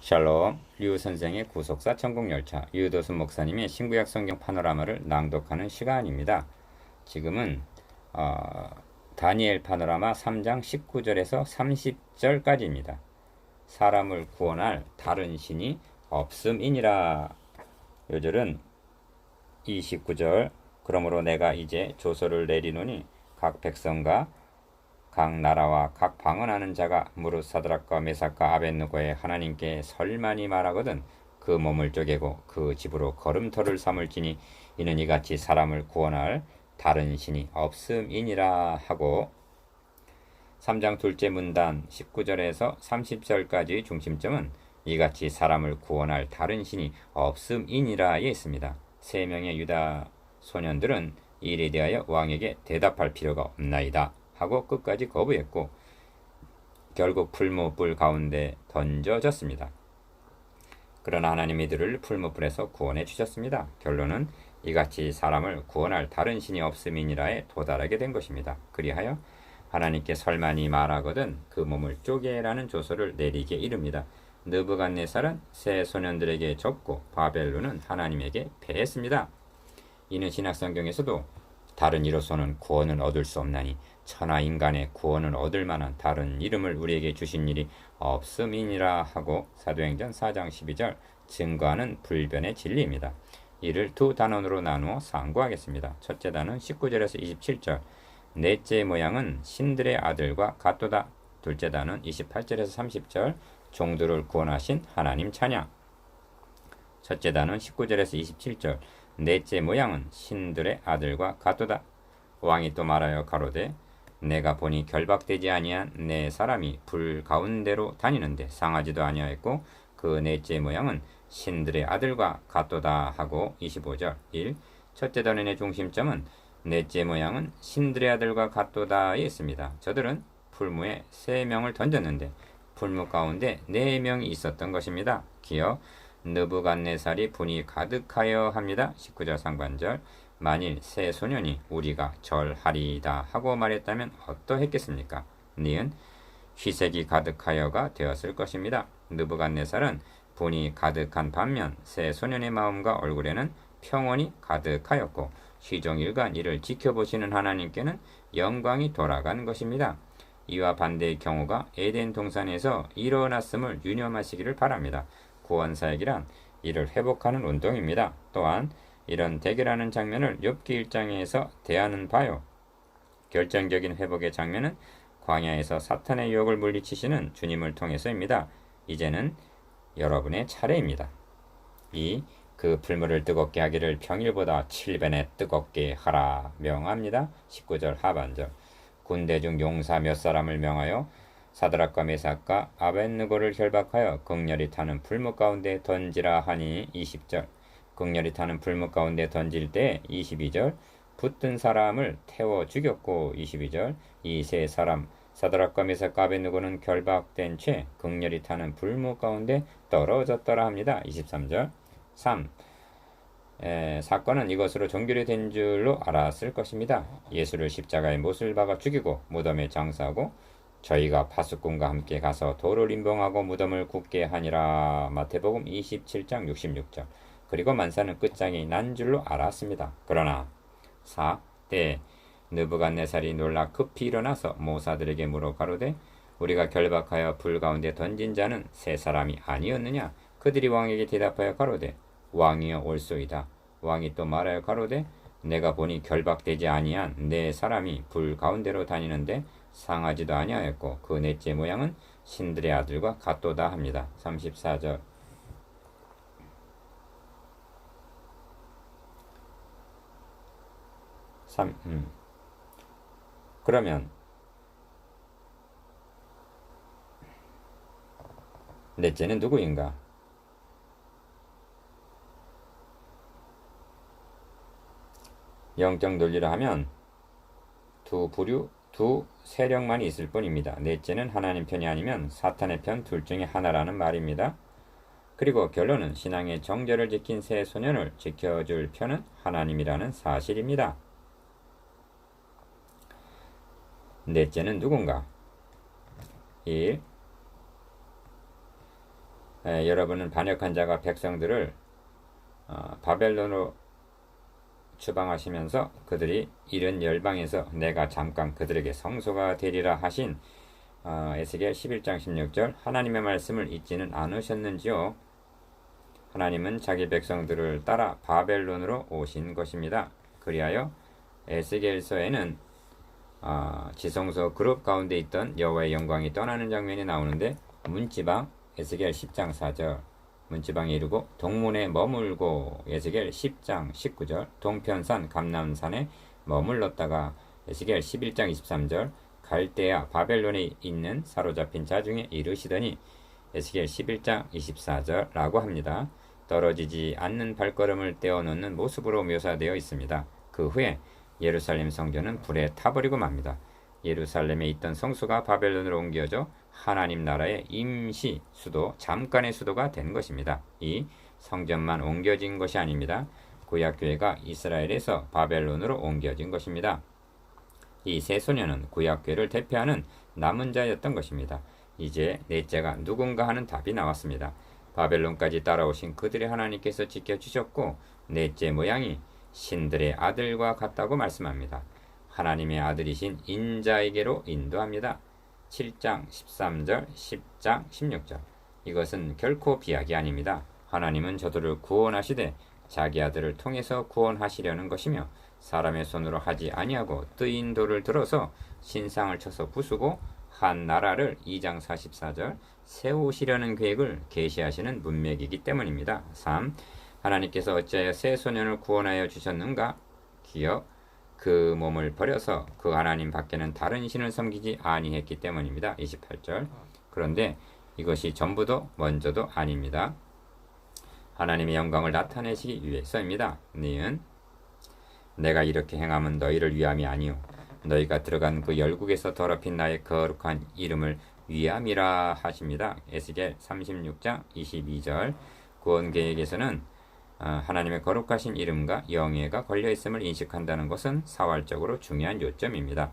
샬롬, 류 선생의 구속사 천국열차, 유도순 목사님의 신구약 성경 파노라마를 낭독하는 시간입니다. 지금은 다니엘 파노라마 3장 19절에서 30절까지입니다. 사람을 구원할 다른 신이 없음이니라. 요절은 29절, 그러므로 내가 이제 조서를 내리노니 각 백성과 각 나라와 각 방언하는 자가 무릇 사드락과 메삭과 아벳느고의 하나님께 설만이 말하거든 그 몸을 쪼개고 그 집으로 걸음터를 삼을지니 이는 이같이 사람을 구원할 다른 신이 없음이니라 하고 3장 둘째 문단 19절에서 30절까지의 중심점은 이같이 사람을 구원할 다른 신이 없음이니라에 있습니다. 3명의 유다 소년들은 이 일에 대하여 왕에게 대답할 필요가 없나이다 하고 끝까지 거부했고 결국 풀무불 가운데 던져졌습니다. 그러나 하나님이 이들을 풀무불에서 구원해 주셨습니다. 결론은 이같이 사람을 구원할 다른 신이 없음이니라에 도달하게 된 것입니다. 그리하여 하나님께 설만이 말하거든 그 몸을 쪼개라는 조서를 내리게 이릅니다. 느부갓네살은 새 소년들에게 졌고 바벨론은 하나님에게 패했습니다. 이는 신약성경에서도 다른 이로서는 구원을 얻을 수 없나니 천하 인간의 구원을 얻을 만한 다른 이름을 우리에게 주신 일이 없음이니라 하고 사도행전 4장 12절 증거하는 불변의 진리입니다. 이를 두 단원으로 나누어 상고하겠습니다. 첫째 단원 19절에서 27절 넷째 모양은 신들의 아들과 같도다. 둘째 단원 28절에서 30절 종들을 구원하신 하나님 찬양. 첫째 단원 19절에서 27절 넷째 모양은 신들의 아들과 같도다. 왕이 또 말하여 가로되 내가 보니 결박되지 아니한 내 사람이 불 가운데로 다니는데 상하지도 아니하였고 그 넷째 모양은 신들의 아들과 같도다 하고 25절 1. 첫째 단원의 중심점은 넷째 모양은 신들의 아들과 같도다에 있습니다. 저들은 풀무에 3명을 던졌는데 풀무 가운데 4명이 있었던 것입니다. 기어 느부갓네살이 분이 가득하여 합니다. 19절 상반절 만일 새 소년이 우리가 절하리이다 하고 말했다면 어떠했겠습니까? 니은 희색이 가득하여가 되었을 것입니다. 느부갓네살은 분이 가득한 반면 새 소년의 마음과 얼굴에는 평온이 가득하였고 시종일관 이를 지켜보시는 하나님께는 영광이 돌아간 것입니다. 이와 반대의 경우가 에덴 동산에서 일어났음을 유념하시기를 바랍니다. 구원사역이란 이를 회복하는 운동입니다. 또한 이런 대결하는 장면을 욥기 1장에서 대하는 바요. 결정적인 회복의 장면은 광야에서 사탄의 유혹을 물리치시는 주님을 통해서입니다. 이제는 여러분의 차례입니다. 2. 그 풀무를 뜨겁게 하기를 평일보다 7배나 뜨겁게 하라 명합니다. 19절 하반절 군대 중 용사 몇 사람을 명하여 사드락과 메삭과 아벳느고를 결박하여 극렬히 타는 풀무 가운데 던지라 하니 20절 극렬히 타는 풀무 가운데 던질 때 22절 붙든 사람을 태워 죽였고 22절 이 세 사람 사드락과 메삭과 아벳느고는 결박된 채 극렬히 타는 풀무 가운데 떨어졌더라 합니다. 23절 3. 사건은 이것으로 종결이 된 줄로 알았을 것입니다. 예수를 십자가에 못을 박아 죽이고 무덤에 장사하고 저희가 파수꾼과 함께 가서 돌을 임봉하고 무덤을 굳게 하니라. 마태복음 27장 66절 그리고 만사는 끝장이 난 줄로 알았습니다. 그러나 4. 때 느부갓네살이 놀라 급히 일어나서 모사들에게 물어 가로되 우리가 결박하여 불 가운데 던진 자는 세 사람이 아니었느냐? 그들이 왕에게 대답하여 가로되 왕이여 올소이다. 왕이 또 말하여 가로되 내가 보니 결박되지 아니한 네 사람이 불 가운데로 다니는데 상하지도 아니하였고 그 넷째 모양은 신들의 아들과 같도다 합니다. 34절 그러면 넷째는 누구인가? 영적 논리로 하면 두 부류, 두 세력만이 있을 뿐입니다. 넷째는 하나님 편이 아니면 사탄의 편 둘 중에 하나라는 말입니다. 그리고 결론은 신앙의 정절을 지킨 새 소년을 지켜줄 편은 하나님이라는 사실입니다. 넷째는 누군가? 1. 여러분은 반역한 자가 백성들을 바벨론으로 추방하시면서 그들이 이른 열방에서 내가 잠깐 그들에게 성소가 되리라 하신 에스겔 11장 16절 하나님의 말씀을 잊지는 않으셨는지요? 하나님은 자기 백성들을 따라 바벨론으로 오신 것입니다. 그리하여 에스겔서에는 지성소 그룹 가운데 있던 여호와의 영광이 떠나는 장면이 나오는데 문지방 에스겔 10장 4절 문지방에 이르고 동문에 머물고 에스겔 10장 19절 동편산 감람산에 머물렀다가 에스겔 11장 23절 갈대아 바벨론에 있는 사로잡힌 자 중에 이르시더니 에스겔 11장 24절라고 합니다. 떨어지지 않는 발걸음을 떼어놓는 모습으로 묘사되어 있습니다. 그 후에 예루살렘 성전은 불에 타버리고 맙니다. 예루살렘에 있던 성수가 바벨론으로 옮겨져 하나님 나라의 임시 수도, 잠깐의 수도가 된 것입니다. 이 성전만 옮겨진 것이 아닙니다. 구약교회가 이스라엘에서 바벨론으로 옮겨진 것입니다. 이 세 소녀는 구약교회를 대표하는 남은 자였던 것입니다. 이제 넷째가 누군가 하는 답이 나왔습니다. 바벨론까지 따라오신 그들의 하나님께서 지켜주셨고 넷째 모양이 신들의 아들과 같다고 말씀합니다. 하나님의 아들이신 인자에게로 인도합니다. 7장 13절 10장 16절 이것은 결코 비약이 아닙니다. 하나님은 저들을 구원하시되 자기 아들을 통해서 구원하시려는 것이며 사람의 손으로 하지 아니하고 뜨인 돌을 들어서 신상을 쳐서 부수고 한 나라를 2장 44절 세우시려는 계획을 계시하시는 문맥이기 때문입니다. 3. 하나님께서 어찌하여 새 소년을 구원하여 주셨는가? 기억 그 몸을 버려서 그 하나님 밖에는 다른 신을 섬기지 아니했기 때문입니다. 28절 그런데 이것이 전부도 먼저도 아닙니다. 하나님의 영광을 나타내시기 위해서입니다. 니은 내가 이렇게 행함은 너희를 위함이 아니요 너희가 들어간 그 열국에서 더럽힌 나의 거룩한 이름을 위함이라 하십니다. 에스겔 36장 22절 구원 계획에서는 하나님의 거룩하신 이름과 영예가 걸려있음을 인식한다는 것은 사활적으로 중요한 요점입니다.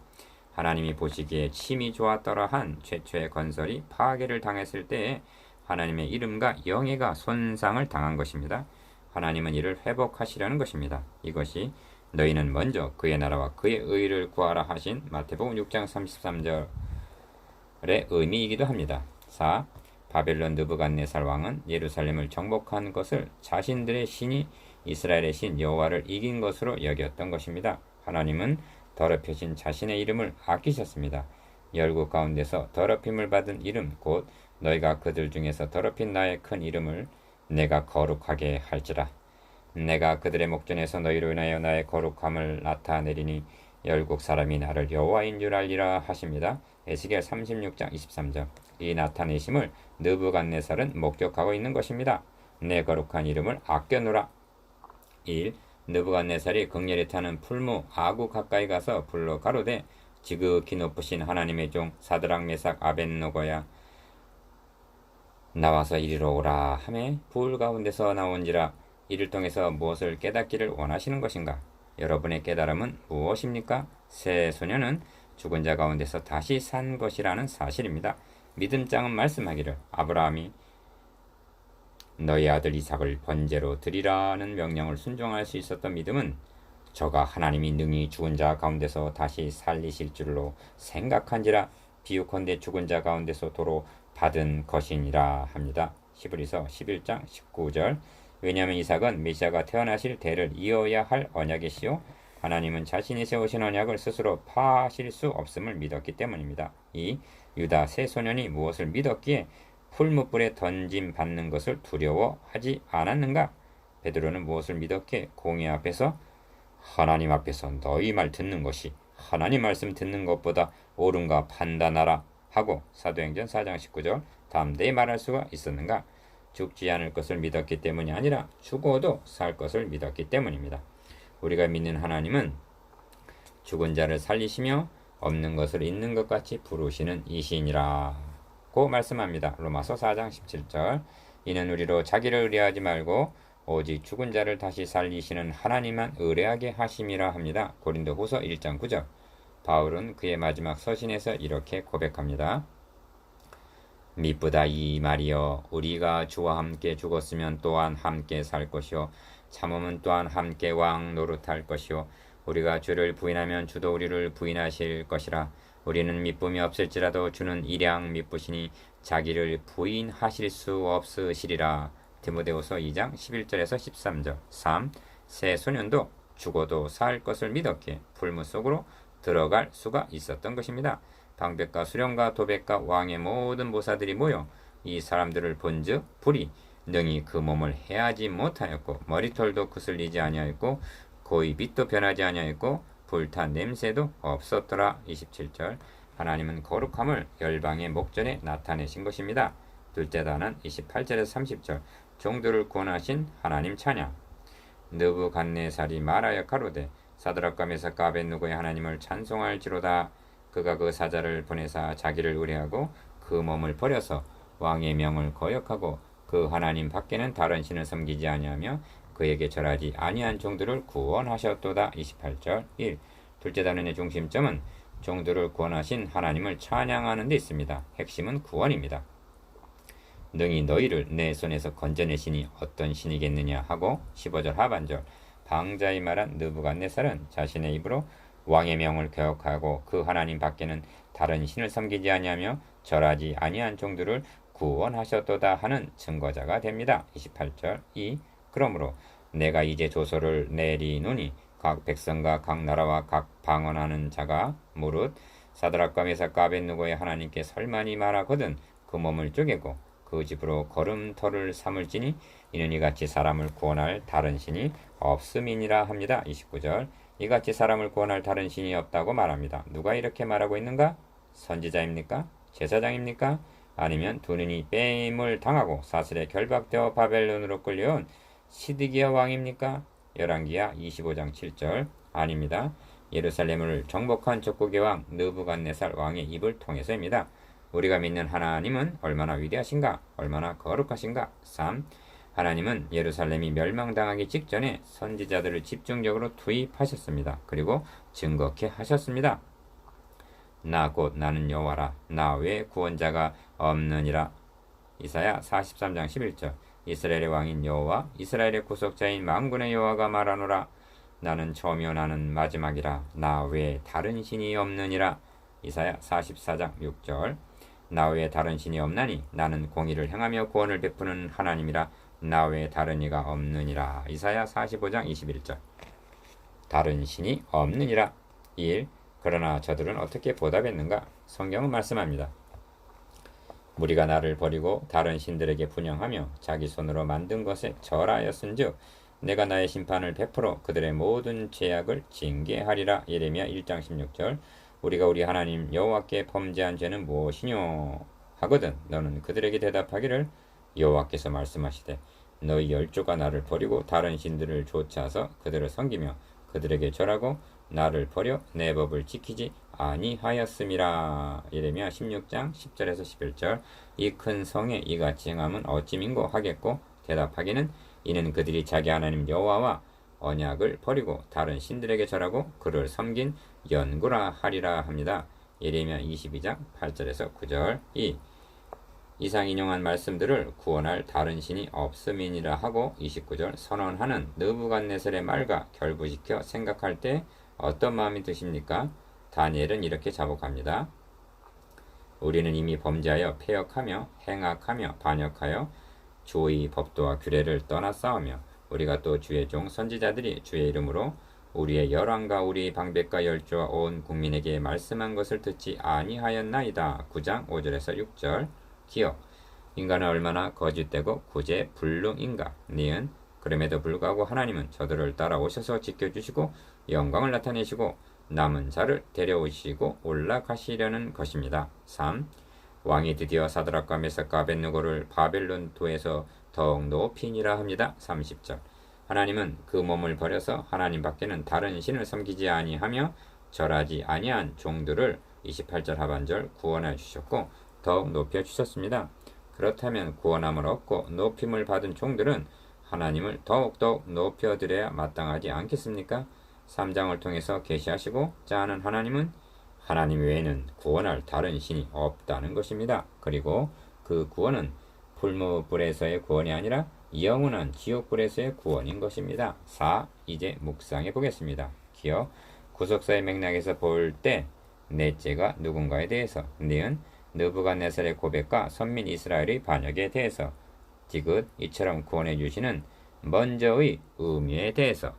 하나님이 보시기에 침이 좋았더라 한 최초의 건설이 파괴를 당했을 때에 하나님의 이름과 영예가 손상을 당한 것입니다. 하나님은 이를 회복하시려는 것입니다. 이것이 너희는 먼저 그의 나라와 그의 의를 구하라 하신 마태복음 6장 33절의 의미이기도 합니다. 4. 바벨론 느부갓네살 왕은 예루살렘을 정복한 것을 자신들의 신이 이스라엘의 신 여호와를 이긴 것으로 여겼던 것입니다. 하나님은 더럽혀진 자신의 이름을 아끼셨습니다. 열국 가운데서 더럽힘을 받은 이름 곧 너희가 그들 중에서 더럽힌 나의 큰 이름을 내가 거룩하게 할지라. 내가 그들의 목전에서 너희로 인하여 나의 거룩함을 나타내리니 열국 사람이 나를 여호와인 줄 알리라 하십니다. 에스겔 36장 23절 이 나타내심을 느부갓네살은 목격하고 있는 것입니다. 내 거룩한 이름을 아껴노라. 1. 느부갓네살이 극렬히 타는 풀무 아구 가까이 가서 불러 가로되 지극히 높으신 하나님의 종 사드락 메삭 아벳노고야 나와서 이리로 오라 하매 불 가운데서 나온지라. 이를 통해서 무엇을 깨닫기를 원하시는 것인가? 여러분의 깨달음은 무엇입니까? 새 소녀는 죽은 자 가운데서 다시 산 것이라는 사실입니다. 믿음장은 말씀하기를 아브라함이 너희 아들 이삭을 번제로 드리라는 명령을 순종할 수 있었던 믿음은 저가 하나님이 능히 죽은 자 가운데서 다시 살리실 줄로 생각한지라 비유컨대 죽은 자 가운데서 도로 받은 것이니라 합니다. 히브리서 11장 19절 왜냐하면 이삭은 메시아가 태어나실 대를 이어야 할 언약이시요 하나님은 자신이 세우신 언약을 스스로 파하실 수 없음을 믿었기 때문입니다. 이 유다 세 소년이 무엇을 믿었기에 풀무불에 던짐 받는 것을 두려워하지 않았는가? 베드로는 무엇을 믿었기에 공의 앞에서 하나님 앞에서 너희 말 듣는 것이 하나님 말씀 듣는 것보다 옳은가 판단하라 하고 사도행전 4장 19절 담대히 말할 수가 있었는가? 죽지 않을 것을 믿었기 때문이 아니라 죽어도 살 것을 믿었기 때문입니다. 우리가 믿는 하나님은 죽은 자를 살리시며 없는 것을 있는 것 같이 부르시는 이시니라고 말씀합니다. 로마서 4장 17절 이는 우리로 자기를 의뢰하지 말고 오직 죽은 자를 다시 살리시는 하나님만 의뢰하게 하심이라 합니다. 고린도후서 1장 9절 바울은 그의 마지막 서신에서 이렇게 고백합니다. 미쁘다 이 말이여. 우리가 주와 함께 죽었으면 또한 함께 살 것이요 참음은 또한 함께 왕 노릇할 것이요 우리가 주를 부인하면 주도 우리를 부인하실 것이라. 우리는 미쁨이 없을지라도 주는 일양 미쁘시니 자기를 부인하실 수 없으시리라. 디모데후서 2장 11절에서 13절. 3. 새 소년도 죽어도 살 것을 믿었기에 풀무 속으로 들어갈 수가 있었던 것입니다. 방백과 수령과 도백과 왕의 모든 모사들이 모여 이 사람들을 본즉 불이 능히 그 몸을 해하지 못하였고 머리털도 그슬리지 아니하였고 고의 빛도 변하지 아니하였고 불탄 냄새도 없었더라. 27절. 하나님은 거룩함을 열방의 목전에 나타내신 것입니다. 둘째 단은 28절에서 30절. 종들을 구원하신 하나님 찬양. 느부갓네살이 말하여 가로되 사드락과 메삭과 아벳느고의 하나님을 찬송할지로다. 그가 그 사자를 보내사 자기를 의뢰하고 그 몸을 버려서 왕의 명을 거역하고 그 하나님 밖에는 다른 신을 섬기지 아니하며 그에게 절하지 아니한 종들을 구원하셨도다. 28절. 1. 둘째 단원의 중심점은 종들을 구원하신 하나님을 찬양하는 데 있습니다. 핵심은 구원입니다. 능히 너희를 내 손에서 건져내시니 어떤 신이겠느냐 하고 15절 하반절. 방자의 말한 느부갓네살은 자신의 입으로 왕의 명을 거역하고 그 하나님 밖에는 다른 신을 섬기지 아니하며 절하지 아니한 종들을 구원하셨도다 하는 증거자가 됩니다. 28절. 2. 그러므로 내가 이제 조서를 내리노니 각 백성과 각 나라와 각 방언하는 자가 무릇 사드락과 메삭과 아벳느고의 하나님께 설만이 말하거든 그 몸을 쪼개고 그 집으로 걸음터를 삼을지니 이는 이같이 사람을 구원할 다른 신이 없음이니라 합니다. 29절. 이같이 사람을 구원할 다른 신이 없다고 말합니다. 누가 이렇게 말하고 있는가? 선지자입니까? 제사장입니까? 아니면 두 눈이 빼임을 당하고 사슬에 결박되어 바벨론으로 끌려온 시드기야 왕입니까? 열왕기야 25장 7절. 아닙니다. 예루살렘을 정복한 적국의 왕 느부갓네살 왕의 입을 통해서입니다. 우리가 믿는 하나님은 얼마나 위대하신가? 얼마나 거룩하신가? 3. 하나님은 예루살렘이 멸망당하기 직전에 선지자들을 집중적으로 투입하셨습니다. 그리고 증거케 하셨습니다. 나 곧 나는 여호와라. 나 외에 구원자가 없느니라. 이사야 43장 11절. 이스라엘의 왕인 여호와 이스라엘의 구속자인 만군의 여호와가 말하노라. 나는 처음이요 나는 마지막이라. 나 외에 다른 신이 없느니라. 이사야 44장 6절. 나 외에 다른 신이 없나니 나는 공의를 행하며 구원을 베푸는 하나님이라. 나 외에 다른 이가 없느니라. 이사야 45장 21절. 다른 신이 없느니라. 1. 그러나 저들은 어떻게 보답했는가? 성경은 말씀합니다. 무리가 나를 버리고 다른 신들에게 분향하며 자기 손으로 만든 것에 절하였은즉 내가 나의 심판을 베풀어 그들의 모든 죄악을 징계하리라. 예레미야 1장 16절. 우리가 우리 하나님 여호와께 범죄한 죄는 무엇이뇨 하거든 너는 그들에게 대답하기를 여호와께서 말씀하시되 너희 열조가 나를 버리고 다른 신들을 좇아서 그들을 섬기며 그들에게 절하고 나를 버려 내 법을 지키지 아니하였음이라. 예레미야 16장 10절에서 11절. 이 큰 성에 이같이 행함은 어찌 민고 하겠고 대답하기는 이는 그들이 자기 하나님 여호와와 언약을 버리고 다른 신들에게 절하고 그를 섬긴 연구라 하리라 합니다. 예레미야 22장 8절에서 9절. 2. 이상 인용한 말씀들을 구원할 다른 신이 없음이니라 하고 29절 선언하는 느부갓네살의 말과 결부시켜 생각할 때 어떤 마음이 드십니까? 다니엘은 이렇게 자복합니다. 우리는 이미 범죄하여 패역하며 행악하며 반역하여 주의 법도와 규례를 떠나 싸우며 우리가 또 주의 종 선지자들이 주의 이름으로 우리의 열왕과 우리의 방백과 열조와 온 국민에게 말씀한 것을 듣지 아니하였나이다. 9장 5절에서 6절. 기억. 인간은 얼마나 거짓되고 구제불능인가. 니은. 그럼에도 불구하고 하나님은 저들을 따라오셔서 지켜주시고 영광을 나타내시고 남은 자를 데려오시고 올라가시려는 것입니다. 3. 왕이 드디어 사드락과 메삭과 아벳느고를 바벨론 도에서 더욱 높이니라 합니다. 30절. 하나님은 그 몸을 버려서 하나님 밖에는 다른 신을 섬기지 아니하며 절하지 아니한 종들을 28절 하반절 구원해 주셨고 더욱 높여 주셨습니다. 그렇다면 구원함을 얻고 높임을 받은 종들은 하나님을 더욱더욱 높여드려야 마땅하지 않겠습니까? 3장을 통해서 계시하시고자 하는 하나님은 하나님 외에는 구원할 다른 신이 없다는 것입니다. 그리고 그 그 구원은 불무불에서의 구원이 아니라 영원한 지옥불에서의 구원인 것입니다. 4. 이제 묵상해 보겠습니다. 기억. 구속사의 맥락에서 볼 때 넷째가 누군가에 대해서, 니은 느부갓네살의 고백과 선민 이스라엘의 반역에 대해서, 디귿 이처럼 구원해 주시는 먼저의 의미에 대해서,